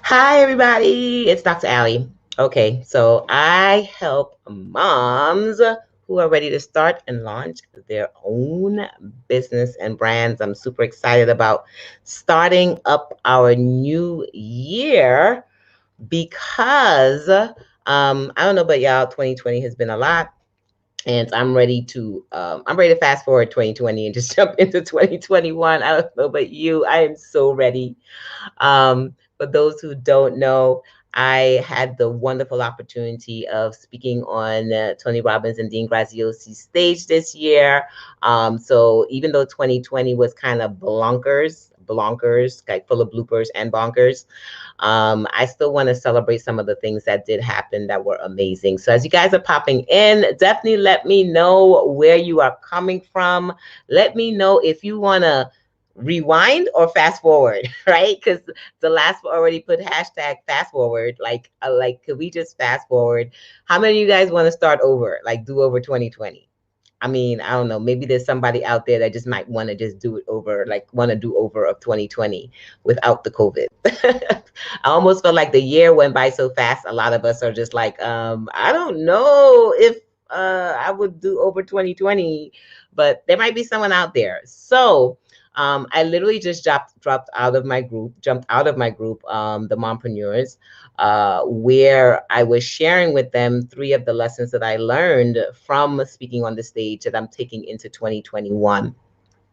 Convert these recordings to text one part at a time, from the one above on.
Hi, everybody. It's Dr. Allie. Okay, so I help moms who are ready to start and launch their own business and brands. I'm super excited about starting up our new year because I don't know about y'all, 2020 has been a lot, and I'm ready to fast forward 2020 and just jump into 2021. I don't know about you. I am so ready. For those who don't know, I had the wonderful opportunity of speaking on Tony Robbins and Dean Graziosi's stage this year. So even though 2020 was kind of blonkers, like full of bloopers and bonkers, I still want to celebrate some of the things that did happen that were amazing. So as you guys are popping in, definitely let me know where you are coming from. Let me know if you want to rewind or fast forward, right? Because the last one already put hashtag fast forward. Like, could we just fast forward? How many of you guys want to start over, like do over 2020? I mean, I don't know. Maybe there's somebody out there that just might want to just do it over, like want to do over of 2020 without the COVID. I almost felt like the year went by so fast. A lot of us are just like, I don't know if I would do over 2020, but there might be someone out there. So I literally just dropped out of my group, jumped out of my group, the mompreneurs, where I was sharing with them 3 of the lessons that I learned from speaking on the stage that I'm taking into 2021.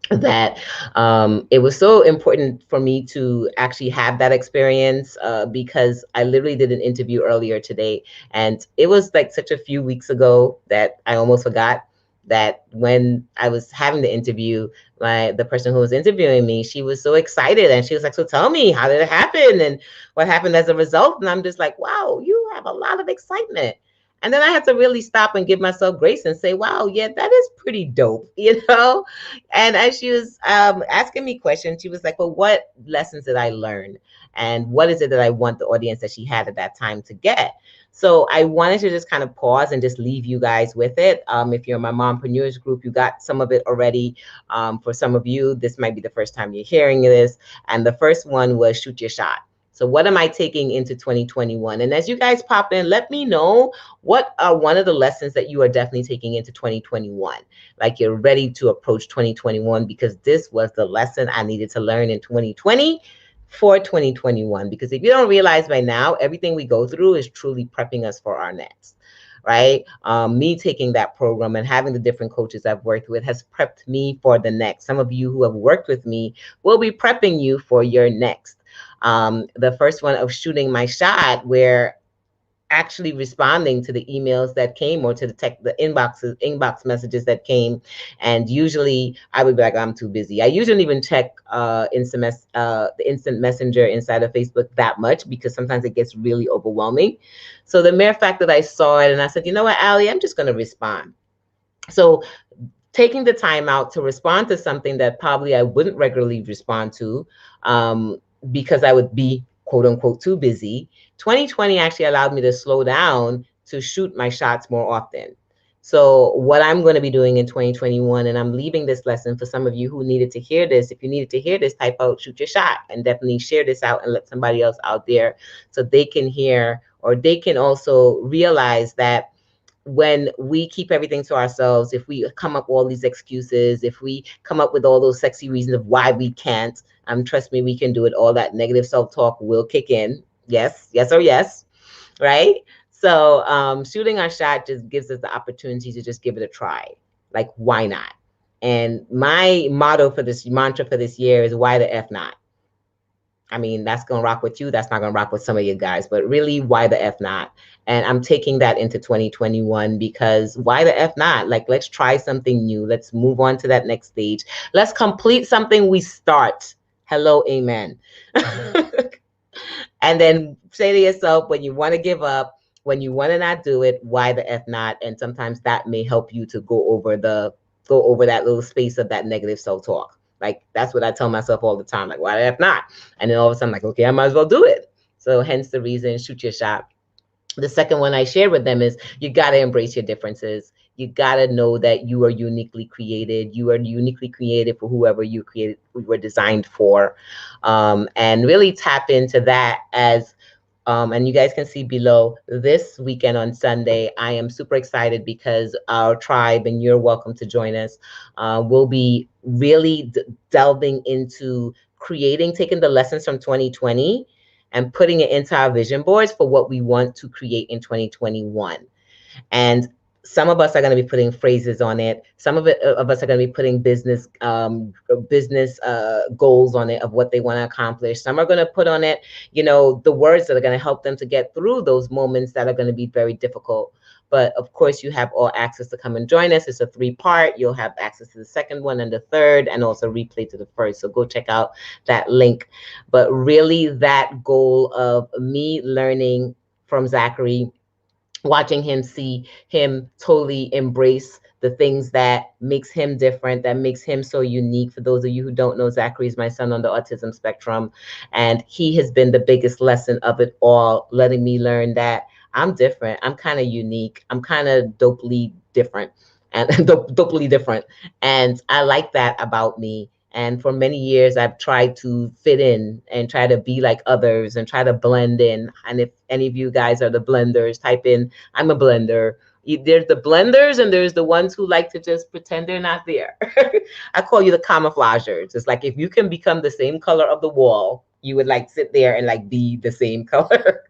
That it was so important for me to actually have that experience, because I literally did an interview earlier today, and it was like such a few weeks ago that I almost forgot that when I was having the interview, the person who was interviewing me, she was so excited and she was like, so tell me, how did it happen and what happened as a result? And I'm just like, wow, you have a lot of excitement. And then I had to really stop and give myself grace and say, wow, yeah, that is pretty dope, And as she was asking me questions, she was like, well, what lessons did I learn? And what is it that I want the audience that she had at that time to get? So I wanted to just kind of pause and just leave you guys with it. If you're in my mompreneurs group, you got some of it already. For some of you, this might be the first time you're hearing this. And the first one was shoot your shot. So what am I taking into 2021? And as you guys pop in, let me know what are one of the lessons that you are definitely taking into 2021. Like you're ready to approach 2021, because this was the lesson I needed to learn in 2020 for 2021. Because if you don't realize by now, everything we go through is truly prepping us for our next. Right? Me taking that program and having the different coaches I've worked with has prepped me for the next. Some of you who have worked with me will be prepping you for your next. The first one of shooting my shot, where actually responding to the emails that came, or to the inbox messages that came. And usually I would be like, I'm too busy. I usually even check the instant messenger inside of Facebook that much, because sometimes it gets really overwhelming. So the mere fact that I saw it and I said, you know what, Allie, I'm just going to respond. So taking the time out to respond to something that probably I wouldn't regularly respond to, because I would be quote unquote too busy. 2020 actually allowed me to slow down to shoot my shots more often. So what I'm going to be doing in 2021, and I'm leaving this lesson for some of you who needed to hear this. If you needed to hear this, type out shoot your shot, and definitely share this out and let somebody else out there so they can hear, or they can also realize that when we keep everything to ourselves, if we come up with all these excuses, if we come up with all those sexy reasons of why we can't, trust me, we can do it. All that negative self-talk will kick in. Yes, yes, or yes, right? So shooting our shot just gives us the opportunity to just give it a try. Like, why not? And my motto for this, mantra for this year is, why the F not? I mean, that's going to rock with you. That's not going to rock with some of you guys, but really, why the F not? And I'm taking that into 2021, because why the F not? Like, let's try something new. Let's move on to that next stage. Let's complete something we start. Hello, amen. And then say to yourself, when you want to give up, when you want to not do it, why the F not? And sometimes that may help you to go over that little space of that negative self-talk. Like, that's what I tell myself all the time. Like, why the F not? And then all of a sudden, I'm like, okay, I might as well do it. So hence the reason, shoot your shot. The second one I shared with them is, you got to embrace your differences. You gotta know that you are uniquely created. You are uniquely created for whoever you were designed for, and really tap into that as and you guys can see below this weekend on Sunday. I am super excited because our tribe, and you're welcome to join us, will be really delving into creating, taking the lessons from 2020 and putting it into our vision boards for what we want to create in 2021. And some of us are going to be putting phrases on it. Some of us are going to be putting business goals on it of what they want to accomplish. Some are going to put on it, the words that are going to help them to get through those moments that are going to be very difficult. But of course, you have all access to come and join us. It's a 3-part. You'll have access to the second one and the third, and also replay to the first. So go check out that link. But really, that goal of me learning from Zachary, watching him, see him totally embrace the things that makes him different, that makes him so unique. For those of you who don't know, Zachary is my son on the autism spectrum, and he has been the biggest lesson of it all, letting me learn that I'm different. I'm kind of unique. I'm kind of dopely different, and dopely different. And I like that about me. And for many years, I've tried to fit in and try to be like others and try to blend in. And if any of you guys are the blenders, type in, I'm a blender. There's the blenders and there's the ones who like to just pretend they're not there. I call you the camouflagers. It's like if you can become the same color of the wall, you would like sit there and like be the same color.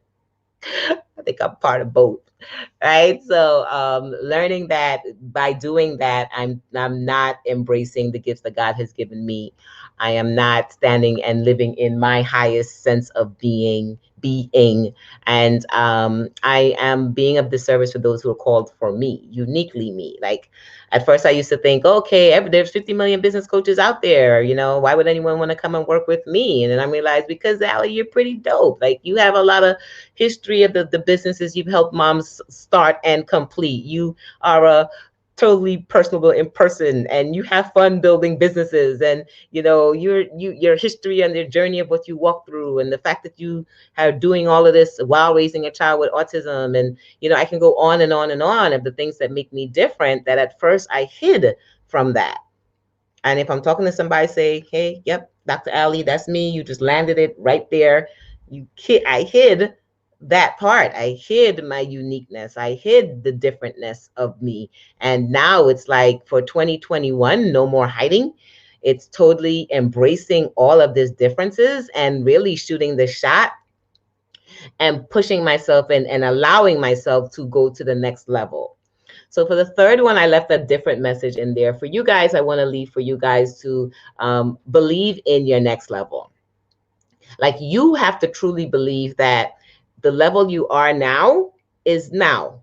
I think I'm part of both. Right. So learning that by doing that, I'm not embracing the gifts that God has given me. I am not standing and living in my highest sense of being, and I am being of disservice for those who are called for me, uniquely me. Like at first I used to think, okay, there's 50 million business coaches out there, why would anyone want to come and work with me? And then I realized, because Allie, you're pretty dope. Like you have a lot of history of the businesses you've helped moms start and complete. You are a totally personable in person, and you have fun building businesses, and your history and your journey of what you walk through, and the fact that you are doing all of this while raising a child with autism. And I can go on and on and on of the things that make me different, that at first I hid from that. And if I'm talking to somebody, say, hey, yep, Dr. Ali, that's me. You just landed it right there. I hid that part. I hid my uniqueness. I hid the differentness of me. And now it's like for 2021, no more hiding. It's totally embracing all of these differences and really shooting the shot and pushing myself and allowing myself to go to the next level. So for the third one, I left a different message in there. For you guys, I want to leave for you guys to believe in your next level. Like you have to truly believe that the level you are now is now.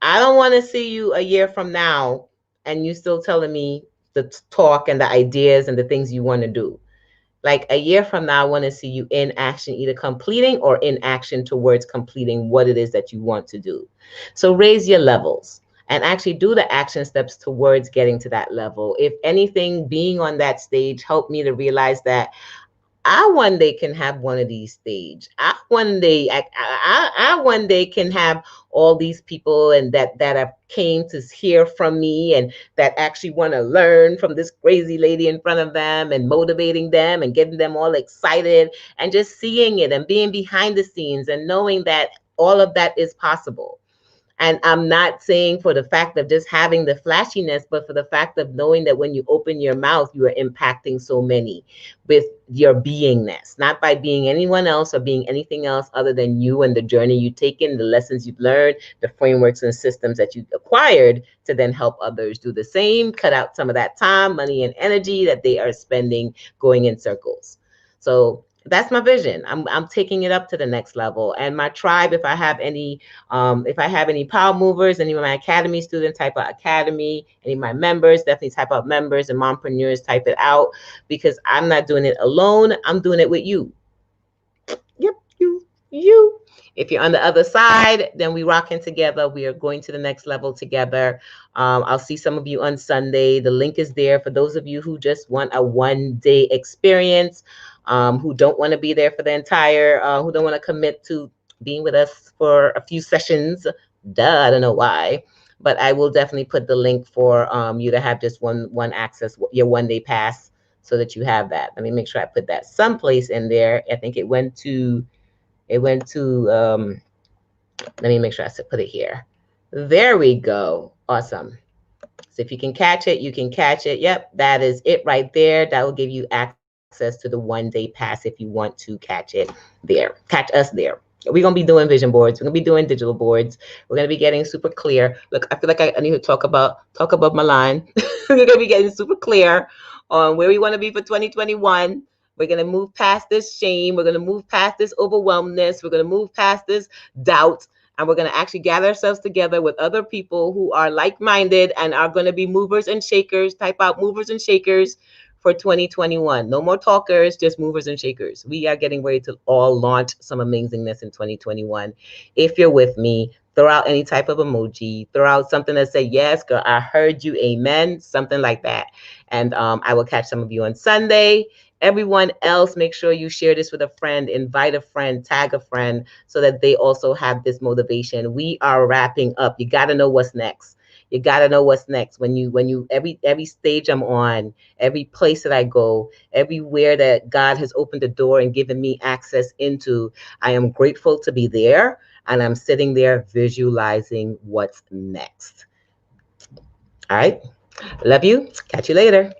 I don't want to see you a year from now and you still telling me the talk and the ideas and the things you want to do. Like a year from now, I want to see you in action, either completing or in action towards completing what it is that you want to do. So raise your levels and actually do the action steps towards getting to that level. If anything, being on that stage helped me to realize that I one day can have one of these stage. I one day can have all these people and that have came to hear from me and that actually want to learn from this crazy lady in front of them and motivating them and getting them all excited and just seeing it and being behind the scenes and knowing that all of that is possible. And I'm not saying for the fact of just having the flashiness, but for the fact of knowing that when you open your mouth, you are impacting so many with your beingness, not by being anyone else or being anything else other than you and the journey you've taken, the lessons you've learned, the frameworks and systems that you've acquired to then help others do the same, cut out some of that time, money, and energy that they are spending going in circles. So that's my vision. I'm taking it up to the next level. And my tribe, if I have any power movers, any of my academy students, type out academy. Any of my members, definitely type out members, and mompreneurs, type it out, because I'm not doing it alone. I'm doing it with you. Yep, you. If you're on the other side, then we rocking together. We are going to the next level together. I'll see some of you on Sunday. The link is there for those of you who just want a one-day experience, who don't want to be there for the entire, who don't want to commit to being with us for a few sessions. Duh, I don't know why. but I will definitely put the link for you to have just one access, your 1 day pass, so that you have that. Let me make sure I put that someplace in there. I think it went to let me make sure I put it here. There we go. Awesome. So if you can catch it, you can catch it. Yep, that is it right there. That will give you access to the 1 day pass if you want to catch it there. Catch us there. We're gonna be doing vision boards. We're gonna be doing digital boards. We're gonna be getting super clear. Look, I feel like I need to talk above my line. We're gonna be getting super clear on where we want to be for 2021. We're gonna move past this shame. We're gonna move past this overwhelmness. We're gonna move past this doubt, and we're going to actually gather ourselves together with other people who are like-minded and are going to be movers and shakers. Type out movers and shakers for 2021. No more talkers, just movers and shakers. We are getting ready to all launch some amazingness in 2021. If you're with me, throw out any type of emoji, throw out something that say, yes, girl, I heard you, amen, something like that. And I will catch some of you on Sunday. Everyone else, make sure you share this with a friend, invite a friend, tag a friend, so that they also have this motivation. We are wrapping up. You got to know what's next. You got to know what's next. When you every stage I'm on, every place that I go, everywhere that God has opened the door and given me access into, I am grateful to be there, and I'm sitting there visualizing what's next. All right. Love you. Catch you later.